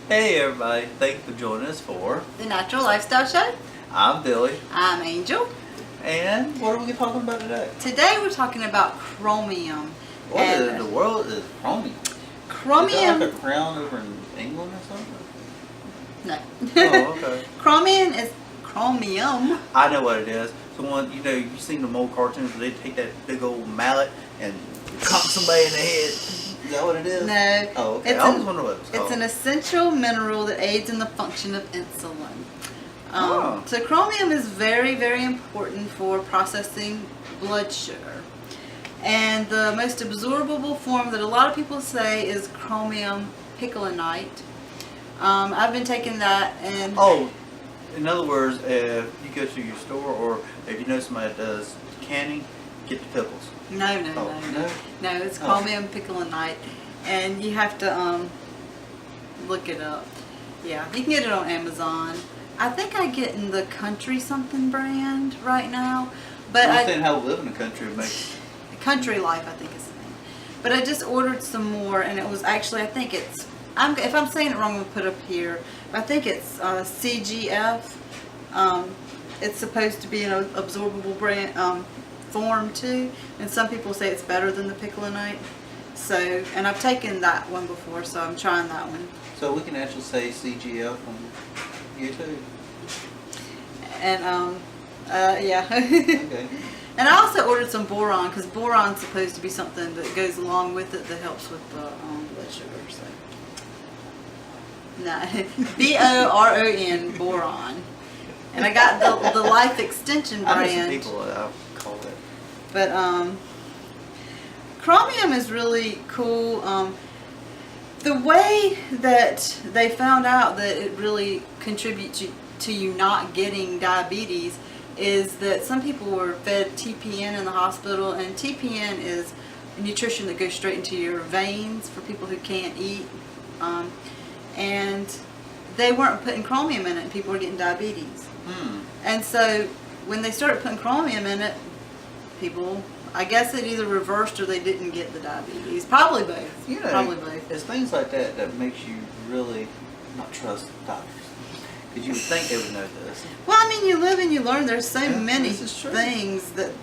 Hey everybody, thanks for joining us for The Natural Lifestyle Show. I'm Billy. I'm Angel. And what are we talking about today? Today we're talking about chromium. What in the world is chromium? Chromium. Is that like a crown over in England or something? No. Oh, okay. Chromium. I know what it is. The one, you've seen the old cartoons where they take that big old mallet and conk somebody in the head. Is that what it is? No. Oh, okay. I was wondering what it was called. It's an essential mineral that aids in the function of insulin. So chromium is very, very important for processing blood sugar. And the most absorbable form that a lot of people say is chromium picolinate. I've been taking that and... Oh, in other words, if you go to your store or if you know somebody that does canning, get the pickles. No, it's chromium picolinate. And you have to look it up. Yeah, you can get it on Amazon. I think I get in the Country something brand right now. But I understand how to live in the country makes... Country Life, I think is the name. But I just ordered some more, and it was actually, I think it's, if I'm saying it wrong, I'm going to put up here. I think it's CGF. It's supposed to be an absorbable brand form too, and some people say it's better than the picolinate. So, and I've taken that one before, so I'm trying that one. So we can actually say CGF on YouTube. And yeah. Okay. And I also ordered some boron, because boron's supposed to be something that goes along with it that helps with the blood sugar. So, no, B-O-R-O-N, boron. And I got the Life Extension brand. I know some people that call it. But chromium is really cool. The way that they found out that it really contributes to you not getting diabetes is that some people were fed TPN in the hospital, and TPN is nutrition that goes straight into your veins for people who can't eat, and they weren't putting chromium in it, and people were getting diabetes. And so when they started putting chromium in it, people, I guess it either reversed or they didn't get the diabetes. Probably both. Probably both. It's things like that that makes you really not trust doctors. Because you would think they would know this. Well, I mean, you live and you learn. There's so many things that,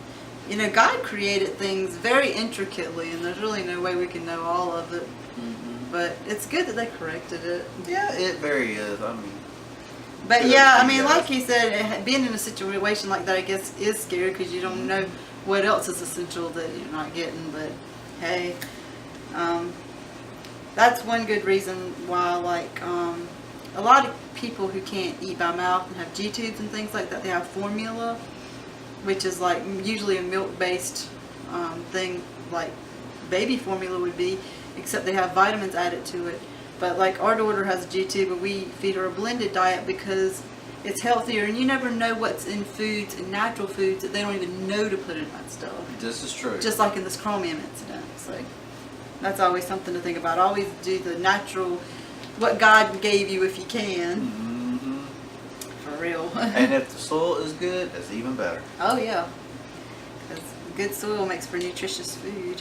God created things very intricately, and there's really no way we can know all of it. But it's good that they corrected it. Yeah, it very is. I mean. But yeah, I mean, like you said, being in a situation like that, I guess, is scary because you don't know what else is essential that you're not getting. But hey, that's one good reason why, like, a lot of people who can't eat by mouth and have G-tubes and things like that, they have formula, which is like usually a milk-based thing, like baby formula would be, except they have vitamins added to it. But like our daughter has a G-tube, and we feed her a blended diet because it's healthier, and you never know what's in foods and natural foods that they don't even know to put in that stuff. This is true. Just like in this chromium incident. So that's always something to think about. Always do the natural, what God gave you if you can. For real. And if the soil is good, that's even better. Oh yeah. Because good soil makes for nutritious food.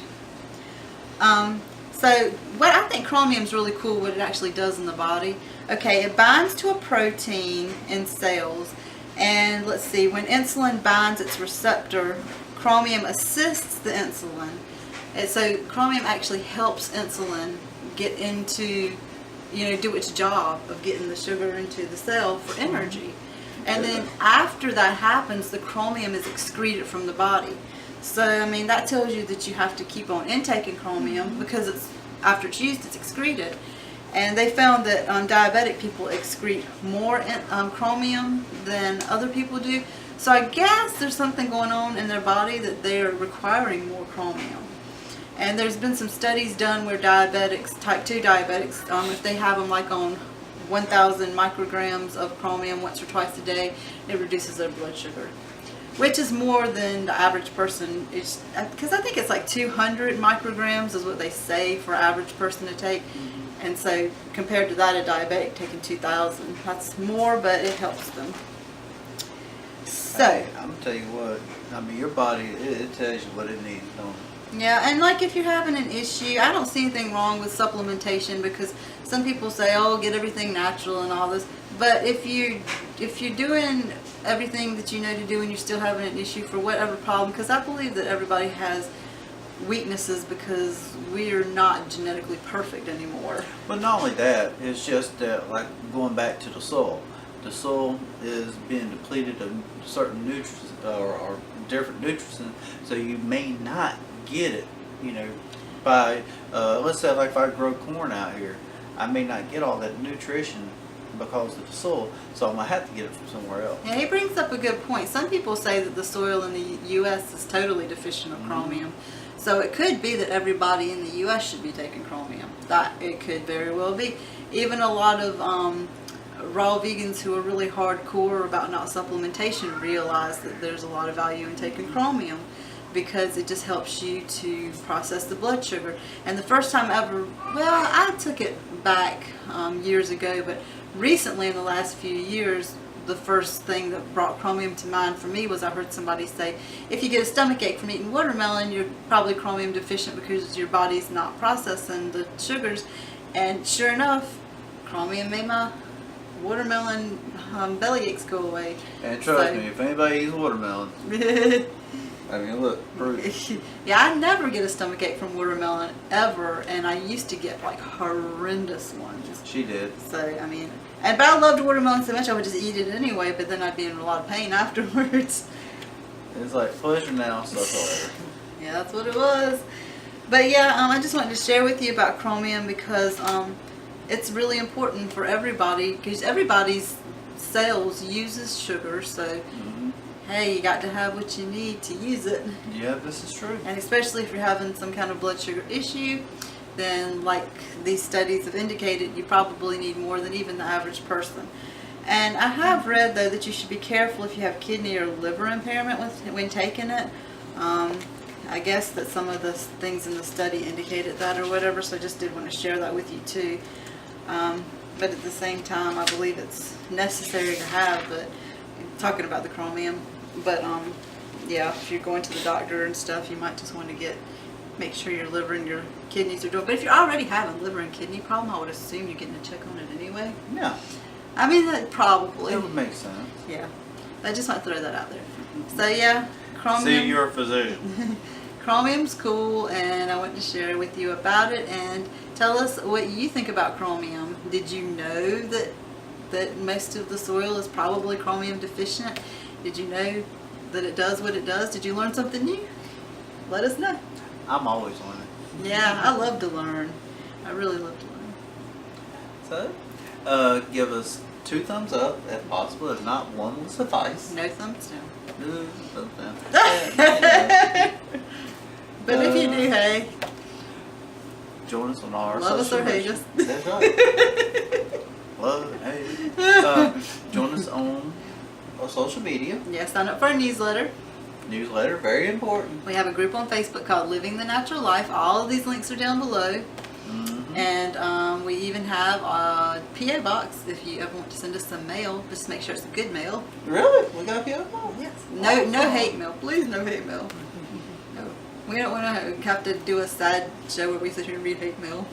So what I think chromium is really cool, what it actually does in the body. Okay, it binds to a protein in cells. And let's see, when insulin binds its receptor, chromium assists the insulin. And so chromium actually helps insulin get into, do its job of getting the sugar into the cell for energy. And then after that happens, the chromium is excreted from the body. So, I mean, that tells you that you have to keep on intaking chromium because after it's used, it's excreted. And they found that diabetic people excrete more chromium than other people do. So I guess there's something going on in their body that they're requiring more chromium. And there's been some studies done where diabetics, type 2 diabetics, if they have them like on 1,000 micrograms of chromium once or twice a day, it reduces their blood sugar, which is more than the average person. Because I think it's like 200 micrograms is what they say for average person to take. And so compared to that, a diabetic taking 2,000, that's more, but it helps them. So I'm gonna tell you what. I mean, your body, it tells you what it needs, don't it? Yeah, and like if you're having an issue, I don't see anything wrong with supplementation because some people say, "Oh, get everything natural and all this." But if you're doing everything that you know to do and you're still having an issue for whatever problem, because I believe that everybody has weaknesses because we are not genetically perfect anymore. But not only that, it's just that, like going back to the soil. The soil is being depleted of certain nutrients or different nutrients, so you may not get it. You know, by let's say like if I grow corn out here, I may not get all that nutrition because of the soil, so I'm gonna have to get it from somewhere else. Yeah, he brings up a good point. Some people say that the soil in the U.S. is totally deficient of chromium. So it could be that everybody in the U.S. should be taking chromium. That it could very well be. Even a lot of raw vegans who are really hardcore about not supplementation realize that there's a lot of value in taking chromium because it just helps you to process the blood sugar. And the first time ever, well, I took it back years ago, but recently in the last few years, the first thing that brought chromium to mind for me was I heard somebody say, if you get a stomach ache from eating watermelon, you're probably chromium deficient because your body's not processing the sugars. And sure enough, chromium made my watermelon belly aches go away. And trust me, if anybody eats watermelon, I mean, look, proof. Yeah, I never get a stomach ache from watermelon ever, and I used to get like horrendous ones. She did. So I mean, but I loved watermelon so much I would just eat it anyway. But then I'd be in a lot of pain afterwards. It's like pleasure now, so forever. Yeah, that's what it was. But yeah, I just wanted to share with you about chromium because it's really important for everybody because everybody's cells uses sugar. So hey, you got to have what you need to use it. Yeah, this is true. And especially if you're having some kind of blood sugar issue, then like these studies have indicated, you probably need more than even the average person. And I have read though that you should be careful if you have kidney or liver impairment when taking it. I guess that some of the things in the study indicated that or whatever, so I just did want to share that with you too. But at the same time, I believe it's necessary to have, but talking about the chromium. But yeah, if you're going to the doctor and stuff, you might just want to make sure your liver and your kidneys are doing. But if you're already having liver and kidney problem, I would assume you're getting a check on it anyway. Yeah. I mean, that probably. It would make sense. Yeah. I just want to throw that out there. So yeah, chromium. See your physician. Chromium's cool, and I want to share with you about it. And tell us what you think about chromium. Did you know that most of the soil is probably chromium deficient? Did you know that it does what it does? Did you learn something new? Let us know. I'm always learning. Yeah, I love to learn. I really love to learn. So, give us 2 thumbs up if possible. If not, 1 will suffice. No thumbs down. No thumbs down. But if you do, hey, join us on our love us or social hate media. us. That's right. Love, hey. Join us on our social media. Yeah, sign up for our newsletter. Newsletter, very important. We have a group on Facebook called Living the Natural Life. All of these links are down below. And we even have a PO box if you ever want to send us some mail. Just make sure it's good mail. Really? We got a PO box? Yes. No hate mail. Please, no hate mail. No. We don't want to have to do a side show where we sit here and read hate mail.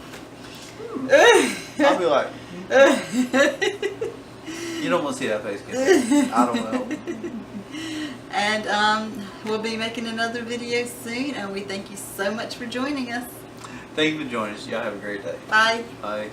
I'll be like, you don't want to see that face, kid. I don't know. And we'll be making another video soon, and we thank you so much for joining us. Thank you for joining us. Y'all have a great day. Bye. Bye.